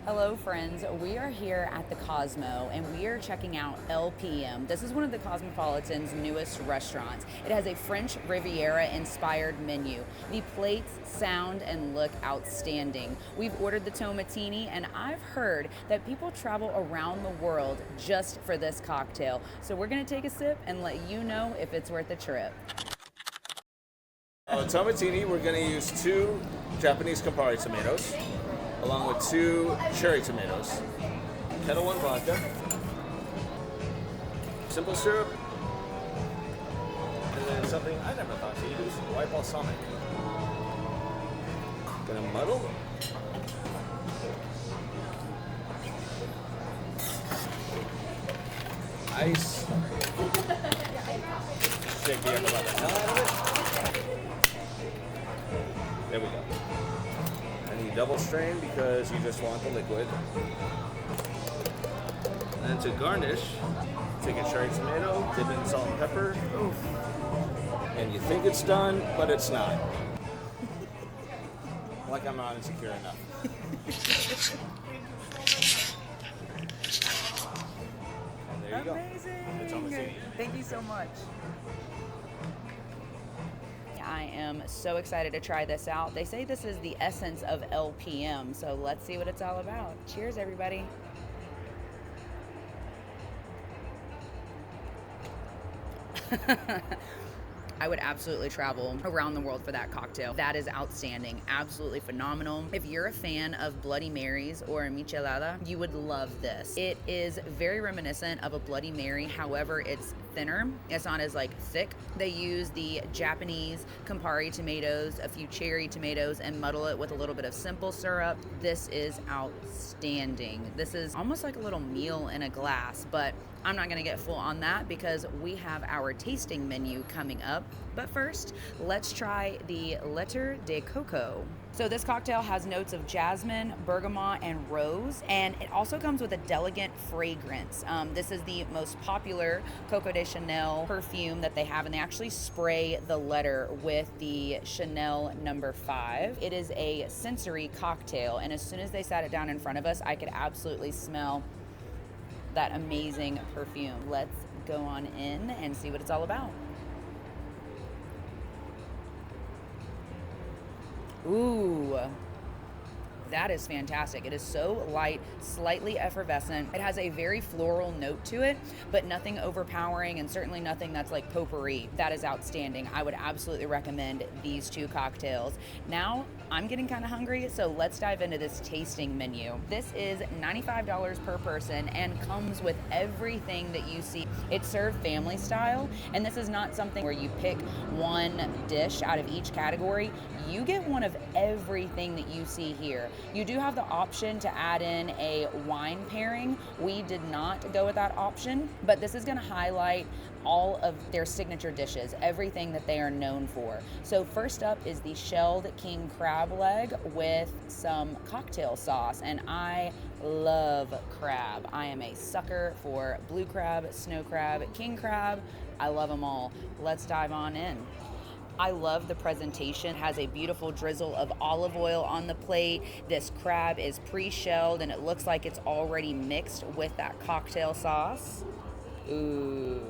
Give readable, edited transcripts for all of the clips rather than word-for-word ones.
Hello friends, we are here at the Cosmo and we are checking out LPM. This is one of the Cosmopolitan's newest restaurants. It has a French Riviera inspired menu. The plates sound and look outstanding. We've ordered the Tomatini and I've heard that people travel around the world just for this cocktail. So we're gonna take a sip and let you know if it's worth the trip. Tomatini, we're going to use 2 Japanese Campari tomatoes, along with 2 cherry tomatoes, Kettle One vodka, simple syrup, and then something I never thought to use, white balsamic. Gonna muddle. Ice. Shake the ever the hell out of it. There we go. And you double strain because you just want the liquid. And to garnish, take a cherry tomato, dip in salt and pepper. Oof. And you think it's done, but it's not. Like I'm not insecure enough. And there you Amazing. go. It's Thank you so much. I am so excited to try this out. They say this is the essence of LPM, so let's see what it's all about. Cheers, everybody. I would absolutely travel around the world for that cocktail. That is outstanding, absolutely phenomenal. If you're a fan of Bloody Marys or a michelada, you would love this. It is very reminiscent of a Bloody Mary, however, it's thinner. It's not as thick. They use the Japanese Campari tomatoes, a few cherry tomatoes, and muddle it with a little bit of simple syrup. This is outstanding. This is almost like a little meal in a glass, but I'm not gonna get full on that because we have our tasting menu coming up. But first, let's try the Lettre de Coco. So this cocktail has notes of jasmine, bergamot, and rose, and it also comes with a delicate fragrance. This is the most popular Coco de Chanel perfume that they have, and they actually spray the letter with the Chanel number 5. It is a sensory cocktail, and as soon as they sat it down in front of us, I could absolutely smell that amazing perfume. Let's go on in and see what it's all about. Ooh, that is fantastic. It is so light, slightly effervescent. It has a very floral note to it, but nothing overpowering and certainly nothing that's like potpourri. That is outstanding. I would absolutely recommend these 2 cocktails. Now, I'm getting kind of hungry, so let's dive into this tasting menu. This is $95 per person and comes with everything that you see. It's served family style, and this is not something where you pick one dish out of each category. You get one of everything that you see here. You do have the option to add in a wine pairing. We did not go with that option, but this is gonna highlight all of their signature dishes, everything that they are known for. So first up is the shelled king crab leg with some cocktail sauce, and I love crab. I am a sucker for blue crab, snow crab, king crab. I love them all. Let's dive on in. I love the presentation. It has a beautiful drizzle of olive oil on the plate. This crab is pre-shelled and it looks like it's already mixed with that cocktail sauce. Ooh.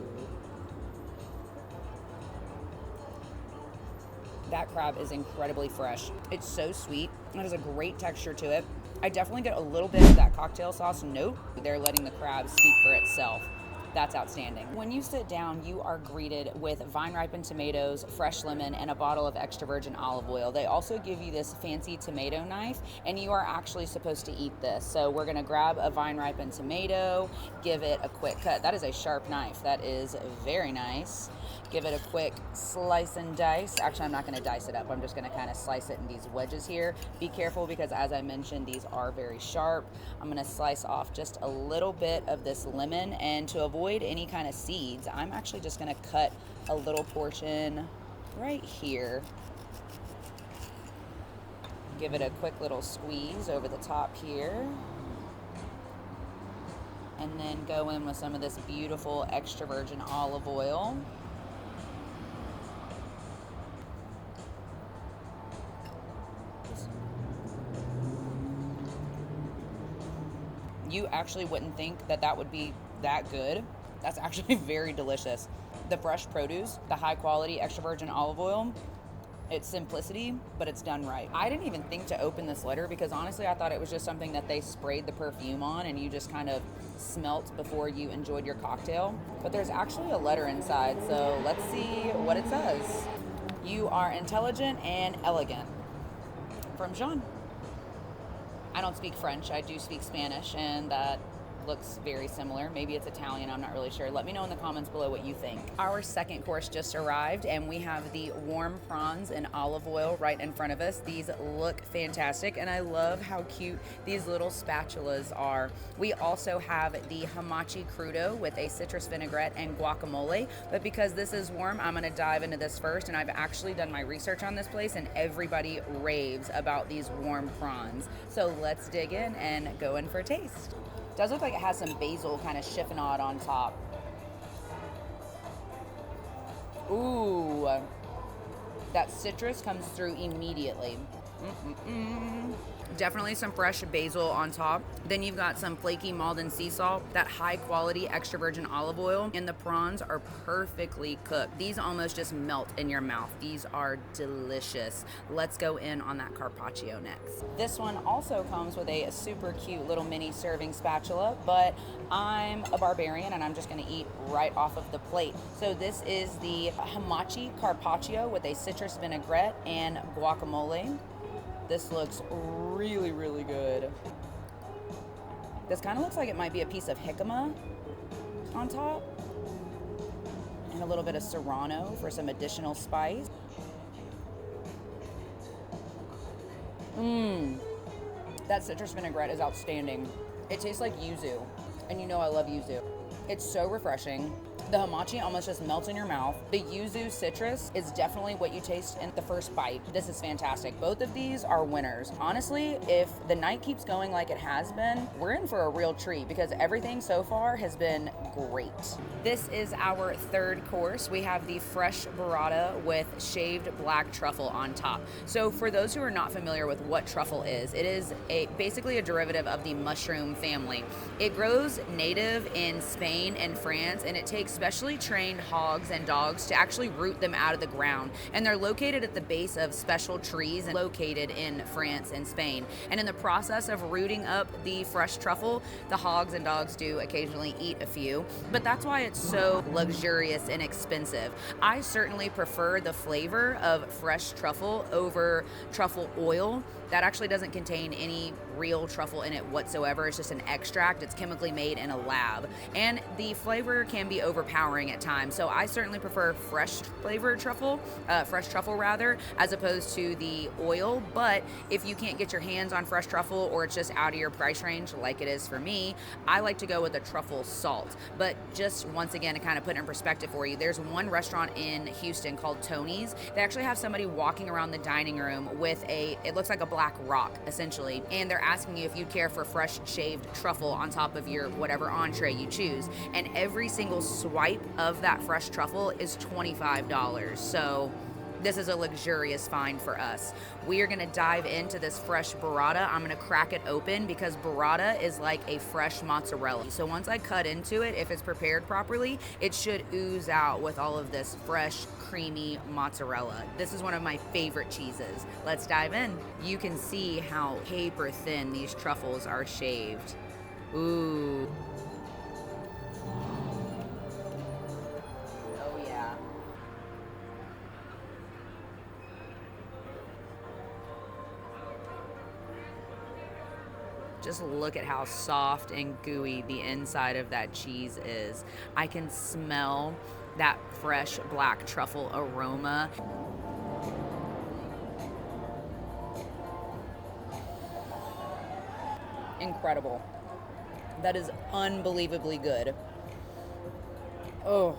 That crab is incredibly fresh. It's so sweet. It has a great texture to it. I definitely get a little bit of that cocktail sauce note. They're letting the crab speak for itself. That's outstanding. When you sit down, you are greeted with vine-ripened tomatoes, fresh lemon, and a bottle of extra virgin olive oil. They also give you this fancy tomato knife, and you are actually supposed to eat this. So we're gonna grab a vine-ripened tomato, give it a quick cut. That is a sharp knife. That is very nice. Give it a quick slice and dice. Actually, I'm not gonna dice it up. I'm just gonna kind of slice it in these wedges here. Be careful because as I mentioned, these are very sharp. I'm gonna slice off just a little bit of this lemon, and to avoid any kind of seeds, I'm actually just gonna cut a little portion right here. Give it a quick little squeeze over the top here. And then go in with some of this beautiful extra virgin olive oil. You actually wouldn't think that that would be that good. That's actually very delicious. The fresh produce, the high quality extra virgin olive oil, it's simplicity, but it's done right. I didn't even think to open this letter because honestly, I thought it was just something that they sprayed the perfume on and you just kind of smelt before you enjoyed your cocktail. But there's actually a letter inside, so let's see what it says. You are intelligent and elegant. From Jean. I don't speak French, I do speak Spanish, and that looks very similar. Maybe it's Italian, I'm not really sure. Let me know in the comments below what you think. Our second course just arrived and we have the warm prawns in olive oil right in front of us. These look fantastic and I love how cute these little spatulas are. We also have the hamachi crudo with a citrus vinaigrette and guacamole, but because this is warm, I'm gonna dive into this first, and I've actually done my research on this place and everybody raves about these warm prawns. So let's dig in and go in for a taste. Does look like it has some basil kind of chiffonade on top. Ooh, that citrus comes through immediately. Definitely some fresh basil on top. Then you've got some flaky Malden sea salt, that high quality extra virgin olive oil, and the prawns are perfectly cooked. These almost just melt in your mouth. These are delicious. Let's go in on that carpaccio next. This one also comes with a super cute little mini serving spatula, but I'm a barbarian and I'm just gonna eat right off of the plate. So this is the hamachi carpaccio with a citrus vinaigrette and guacamole. This looks really, really good. This kind of looks like it might be a piece of jicama on top. And a little bit of serrano for some additional spice. That citrus vinaigrette is outstanding. It tastes like yuzu, and you know I love yuzu. It's so refreshing. The hamachi almost just melts in your mouth. The yuzu citrus is definitely what you taste in the first bite. This is fantastic. Both of these are winners. Honestly, if the night keeps going like it has been, we're in for a real treat because everything so far has been great. This is our third course. We have the fresh burrata with shaved black truffle on top. So for those who are not familiar with what truffle is, it is basically a derivative of the mushroom family. It grows native in Spain and France, and it takes specially trained hogs and dogs to actually root them out of the ground. And they're located at the base of special trees and located in France and Spain. And in the process of rooting up the fresh truffle, the hogs and dogs do occasionally eat a few, but that's why it's so luxurious and expensive. I certainly prefer the flavor of fresh truffle over truffle oil. That actually doesn't contain any real truffle in it whatsoever. It's just an extract. It's chemically made in a lab. And the flavor can be overpowering at times. So I certainly prefer fresh flavored truffle, fresh truffle rather, as opposed to the oil. But if you can't get your hands on fresh truffle or it's just out of your price range like it is for me, I like to go with a truffle salt. But just once again, to kind of put it in perspective for you, there's one restaurant in Houston called Tony's. They actually have somebody walking around the dining room with it looks like a black rock essentially, and they're asking you if you care for fresh shaved truffle on top of your whatever entree you choose, and every single swipe of that fresh truffle is $25. So this is a luxurious find for us. We are gonna dive into this fresh burrata. I'm gonna crack it open because burrata is like a fresh mozzarella. So once I cut into it, if it's prepared properly, it should ooze out with all of this fresh, creamy mozzarella. This is one of my favorite cheeses. Let's dive in. You can see how paper thin these truffles are shaved. Ooh. Oh yeah. Just look at how soft and gooey the inside of that cheese is. I can smell that fresh black truffle aroma. Incredible. That is unbelievably good. Oh,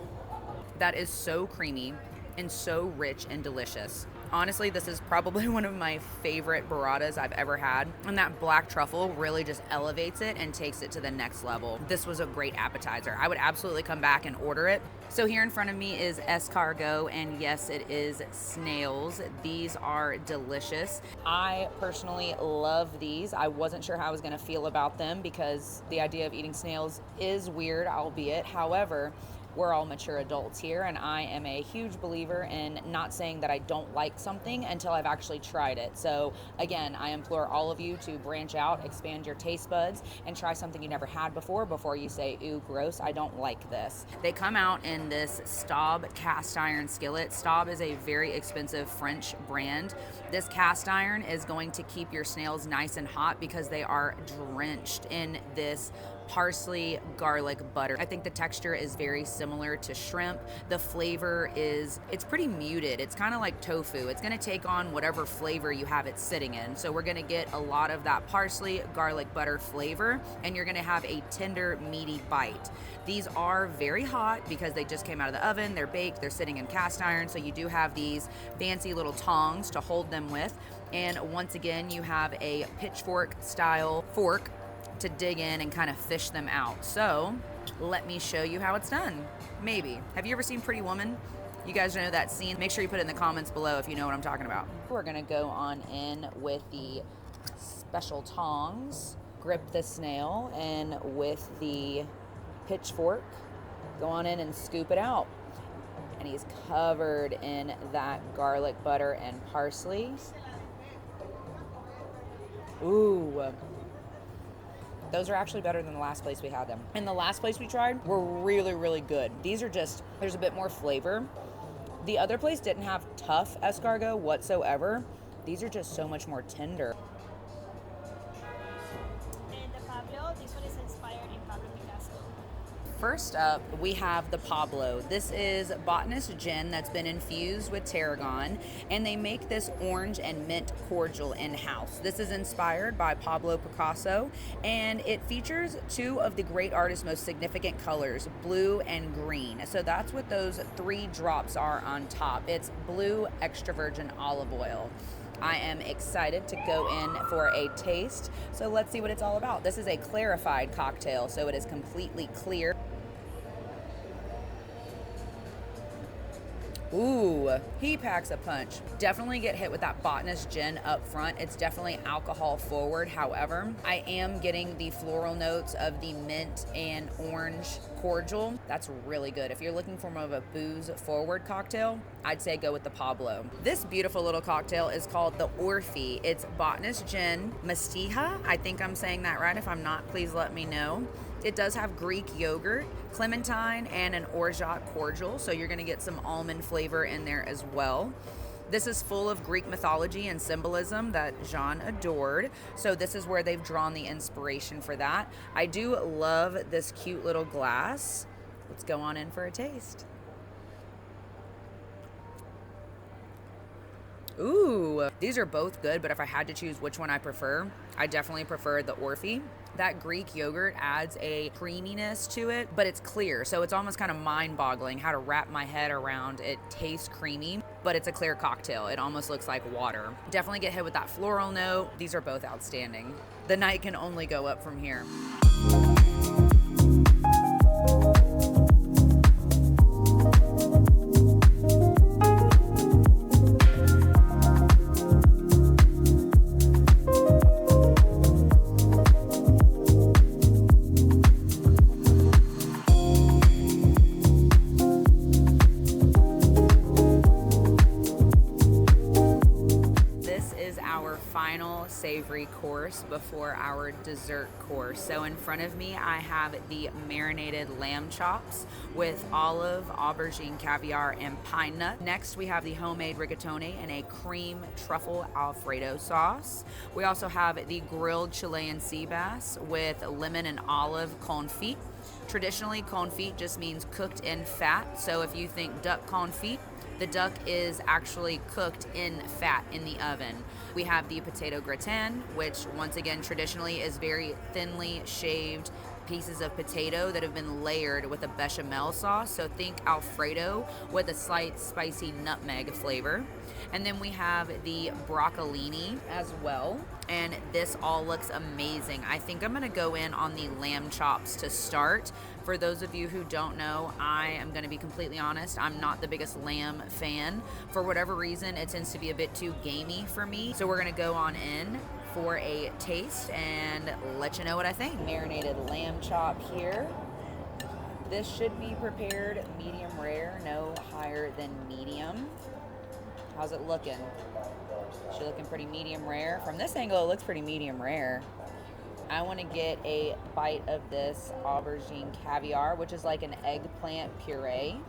that is so creamy and so rich and delicious. Honestly, this is probably one of my favorite burratas I've ever had. And that black truffle really just elevates it and takes it to the next level. This was a great appetizer. I would absolutely come back and order it. So here in front of me is escargot, and yes, it is snails. These are delicious. I personally love these. I wasn't sure how I was going to feel about them because the idea of eating snails is weird, albeit. However, we're all mature adults here, and I am a huge believer in not saying that I don't like something until I've actually tried it. So again, I implore all of you to branch out, expand your taste buds, and try something you never had before you say, ooh, gross, I don't like this. They come out in this Staub cast iron skillet. Staub is a very expensive French brand. This cast iron is going to keep your snails nice and hot because they are drenched in this parsley garlic butter. I think the texture is very similar to shrimp. The flavor it's pretty muted. It's kind of like tofu. It's going to take on whatever flavor you have it sitting in. So we're going to get a lot of that parsley garlic butter flavor, and you're going to have a tender, meaty bite. These are very hot because they just came out of the oven. They're baked. They're sitting in cast iron. So you do have these fancy little tongs to hold them with. And once again, you have a pitchfork style fork to dig in and kind of fish them out. So let me show you how it's done. Maybe. Have you ever seen Pretty Woman? You guys know that scene? Make sure you put it in the comments below if you know what I'm talking about. We're gonna go on in with the special tongs, grip the snail, and with the pitchfork, go on in and scoop it out. And he's covered in that garlic butter and parsley. Ooh. Those are actually better than the last place we had them. And the last place we tried were really, really good. These are just, there's a bit more flavor. The other place didn't have tough escargot whatsoever. These are just so much more tender. And the Pablo, this one is inspired in Pablo Picasso. First up, we have the Pablo. This is botanist gin that's been infused with tarragon, and they make this orange and mint cordial in-house. This is inspired by Pablo Picasso, and it features two of the great artist's most significant colors, blue and green. So that's what those 3 drops are on top. It's blue extra virgin olive oil. I am excited to go in for a taste. So let's see what it's all about. This is a clarified cocktail, so it is completely clear. Ooh, he packs a punch. Definitely get hit with that botanist gin up front. It's definitely alcohol forward. However, I am getting the floral notes of the mint and orange cordial. That's really good. If you're looking for more of a booze forward cocktail, I'd say go with the Pablo. This beautiful little cocktail is called the Orphe. It's botanist gin, mastija. I think I'm saying that right. If I'm not, please let me know. It does have Greek yogurt, clementine, and an orgeat cordial, so you're gonna get some almond flavor in there as well. This is full of Greek mythology and symbolism that Jean adored, so this is where they've drawn the inspiration for that. I do love this cute little glass. Let's go on in for a taste. Ooh, these are both good, but if I had to choose which one I prefer, I definitely prefer the Orphe. That Greek yogurt adds a creaminess to it, but it's clear, so it's almost kind of mind-boggling how to wrap my head around it. Tastes creamy, but it's a clear cocktail. It almost looks like water. Definitely get hit with that floral note. These are both outstanding. The night can only go up from here. Savory course before our dessert course. So in front of me I have the marinated lamb chops with olive, aubergine, caviar, and pine nut. Next we have the homemade rigatoni and a cream truffle Alfredo sauce. We also have the grilled Chilean sea bass with lemon and olive confit. Traditionally, confit just means cooked in fat. So if you think duck confit, the duck is actually cooked in fat in the oven. We have the potato gratin, which once again traditionally is very thinly shaved pieces of potato that have been layered with a bechamel sauce. So think Alfredo with a slight spicy nutmeg flavor. And then we have the broccolini as well. And this all looks amazing. I think I'm gonna go in on the lamb chops to start. For those of you who don't know, I am gonna be completely honest, I'm not the biggest lamb fan. For whatever reason, it tends to be a bit too gamey for me. So we're gonna go on in for a taste and let you know what I think. Marinated lamb chop here. This should be prepared medium rare, no higher than medium. How's it looking? She looking pretty medium rare. From this angle, it looks pretty medium rare. I want to get a bite of this aubergine caviar, which is like an eggplant puree.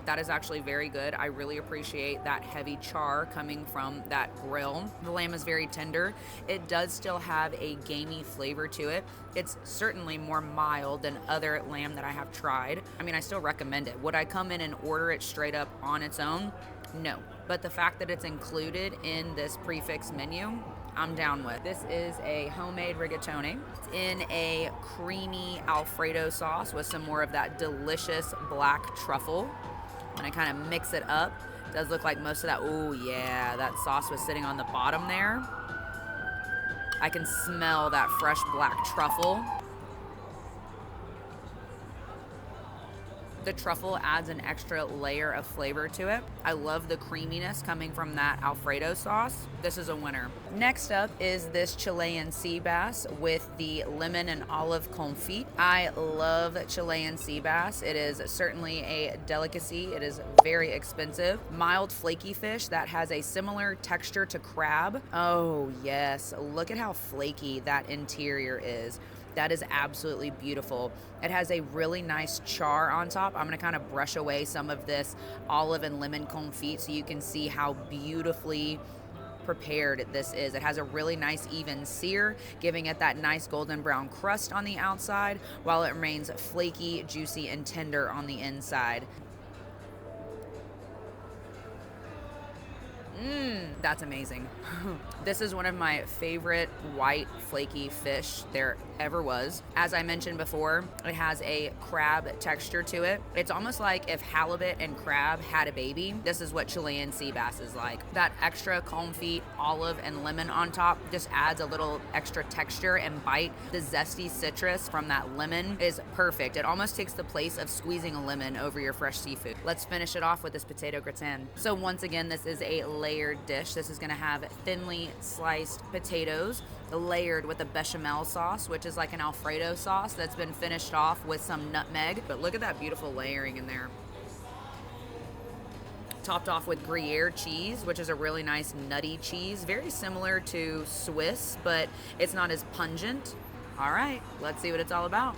That is actually very good. I really appreciate that heavy char coming from that grill. The lamb is very tender. It does still have a gamey flavor to it. It's certainly more mild than other lamb that I have tried. I mean, I still recommend it. Would I come in and order it straight up on its own? No. But the fact that it's included in this prefix menu, I'm down with. This is a homemade rigatoni. It's in a creamy Alfredo sauce with some more of that delicious black truffle. And I kind of mix it up. It does look like most of that, oh yeah, that sauce was sitting on the bottom there. I can smell that fresh black truffle. The truffle adds an extra layer of flavor to it. I love the creaminess coming from that Alfredo sauce. This is a winner. Next up is this Chilean sea bass with the lemon and olive confit. I love Chilean sea bass. It is certainly a delicacy. It is very expensive. Mild flaky fish that has a similar texture to crab. Oh yes, look at how flaky that interior is. That is absolutely beautiful. It has a really nice char on top. I'm gonna kind of brush away some of this olive and lemon confit so you can see how beautifully prepared this is. It has a really nice even sear, giving it that nice golden brown crust on the outside, while it remains flaky, juicy, and tender on the inside. That's amazing. This is one of my favorite white flaky fish there ever was. As I mentioned before, it has a crab texture to it. It's almost like if halibut and crab had a baby. This is what Chilean sea bass is like. That extra confit, olive, and lemon on top just adds a little extra texture and bite. The zesty citrus from that lemon is perfect. It almost takes the place of squeezing a lemon over your fresh seafood. Let's finish it off with this potato gratin. So once again, this is a layered dish. This is gonna have thinly sliced potatoes layered with a bechamel sauce, which is like an Alfredo sauce that's been finished off with some nutmeg. But look at that beautiful layering in there. Topped off with Gruyere cheese, which is a really nice nutty cheese, very similar to Swiss, but it's not as pungent. All right, let's see what it's all about.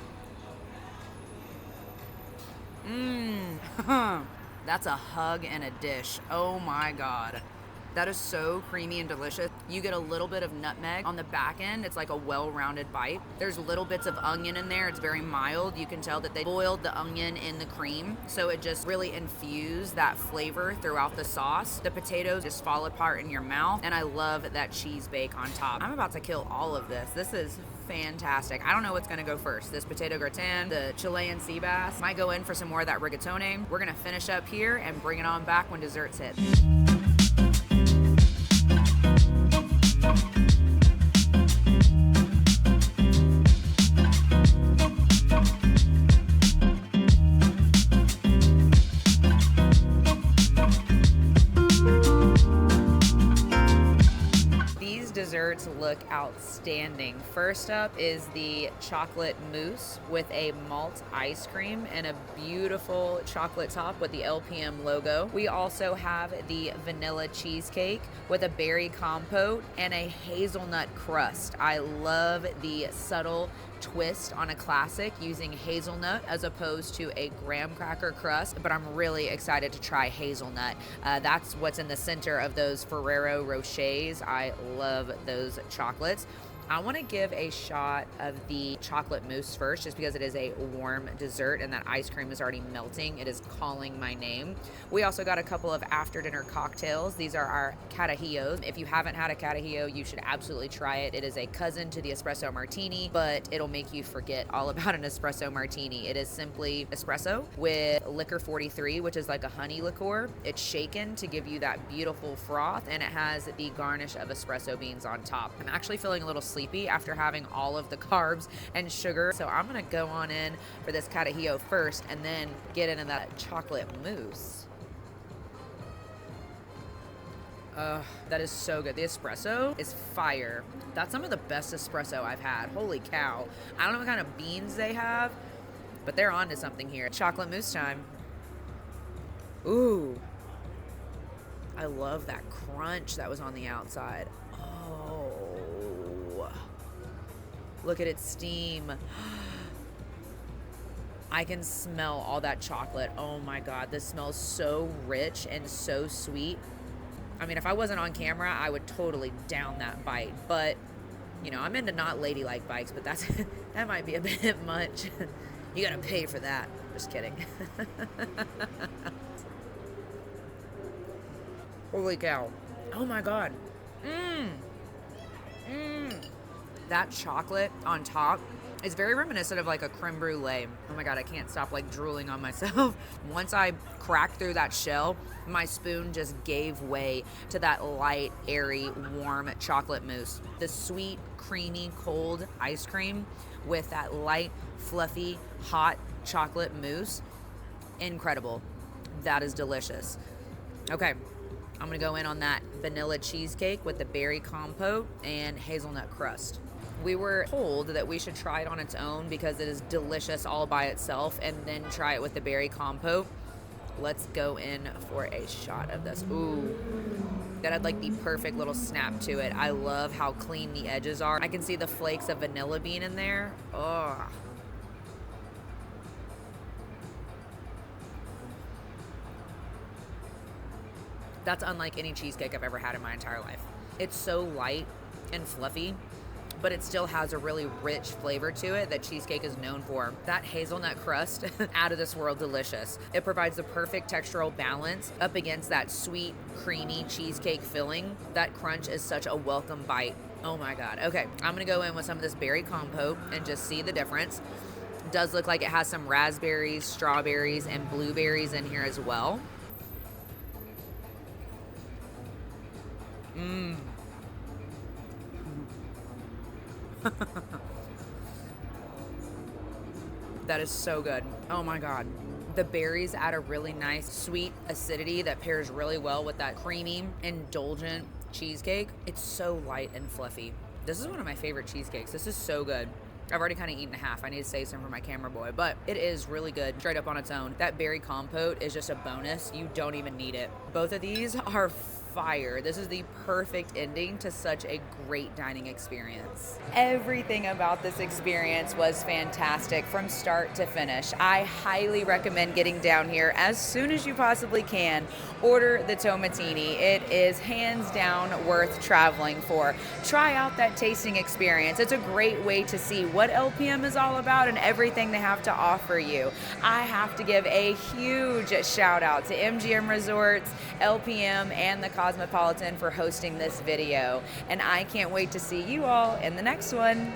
That's a hug and a dish. Oh my God. That is so creamy and delicious. You get a little bit of nutmeg on the back end. It's like a well-rounded bite. There's little bits of onion in there. It's very mild. You can tell that they boiled the onion in the cream, so it just really infused that flavor throughout the sauce. The potatoes just fall apart in your mouth, and I love that cheese bake on top. I'm about to kill all of this. This is fantastic. I don't know what's gonna go first. This potato gratin, the Chilean sea bass. Might go in for some more of that rigatoni. We're gonna finish up here and bring it on back when desserts hit. Desserts look outstanding. First up is the chocolate mousse with a malt ice cream and a beautiful chocolate top with the LPM logo. We also have the vanilla cheesecake with a berry compote and a hazelnut crust. I love the subtle twist on a classic using hazelnut as opposed to a graham cracker crust, but I'm really excited to try hazelnut. That's what's in the center of those Ferrero Rochers. I love those chocolates. I want to give a shot of the chocolate mousse first, just because it is a warm dessert and that ice cream is already melting. It is calling my name. We also got a couple of after dinner cocktails. These are our catahillos. If you haven't had a catahillo, you should absolutely try it. It is a cousin to the espresso martini, but it'll make you forget all about an espresso martini. It is simply espresso with liquor 43, which is like a honey liqueur. It's shaken to give you that beautiful froth, and it has the garnish of espresso beans on top. I'm actually feeling a little sleepy after having all of the carbs and sugar, so I'm gonna go on in for this catahillo first and then get into that chocolate mousse. That is so good. The espresso is fire. That's some of the best espresso I've had. Holy cow. I don't know what kind of beans they have, but they're on to something here. Chocolate mousse time. Ooh. I love that crunch that was on the outside. Oh. Look at it steam. I can smell all that chocolate. Oh my God, this smells so rich and so sweet. I mean, if I wasn't on camera, I would totally down that bite. But, you know, I'm into not ladylike bites, but that's that might be a bit much. You gotta pay for that. Just kidding. Holy cow. Oh my God. That chocolate on top is very reminiscent of like a creme brulee. Oh my God, I can't stop like drooling on myself. Once I cracked through that shell, my spoon just gave way to that light, airy, warm chocolate mousse. The sweet, creamy, cold ice cream with that light, fluffy, hot chocolate mousse. Incredible. That is delicious. Okay, I'm gonna go in on that vanilla cheesecake with the berry compote and hazelnut crust. We were told that we should try it on its own because it is delicious all by itself, and then try it with the berry compote. Let's go in for a shot of this. Ooh, that had like the perfect little snap to it. I love how clean the edges are. I can see the flakes of vanilla bean in there. Oh. That's unlike any cheesecake I've ever had in my entire life. It's so light and fluffy, but it still has a really rich flavor to it that cheesecake is known for. That hazelnut crust, out of this world delicious. It provides the perfect textural balance up against that sweet, creamy cheesecake filling. That crunch is such a welcome bite. Oh my God. Okay, I'm gonna go in with some of this berry compote and just see the difference. It does look like it has some raspberries, strawberries, and blueberries in here as well. That is so good. Oh my God. The berries add a really nice sweet acidity that pairs really well with that creamy, indulgent cheesecake. It's so light and fluffy. This is one of my favorite cheesecakes. This is so good. I've already kind of eaten half. I need to save some for my camera boy, but it is really good straight up on its own. That berry compote is just a bonus. You don't even need it. Both of these are fire. This is the perfect ending to such a great dining experience. Everything about this experience was fantastic from start to finish. I highly recommend getting down here as soon as you possibly can. Order the Tomatini. It is hands down worth traveling for. Try out that tasting experience. It's a great way to see what LPM is all about and everything they have to offer you. I have to give a huge shout out to MGM Resorts, LPM, and the Cosmopolitan for hosting this video, and I can't wait to see you all in the next one.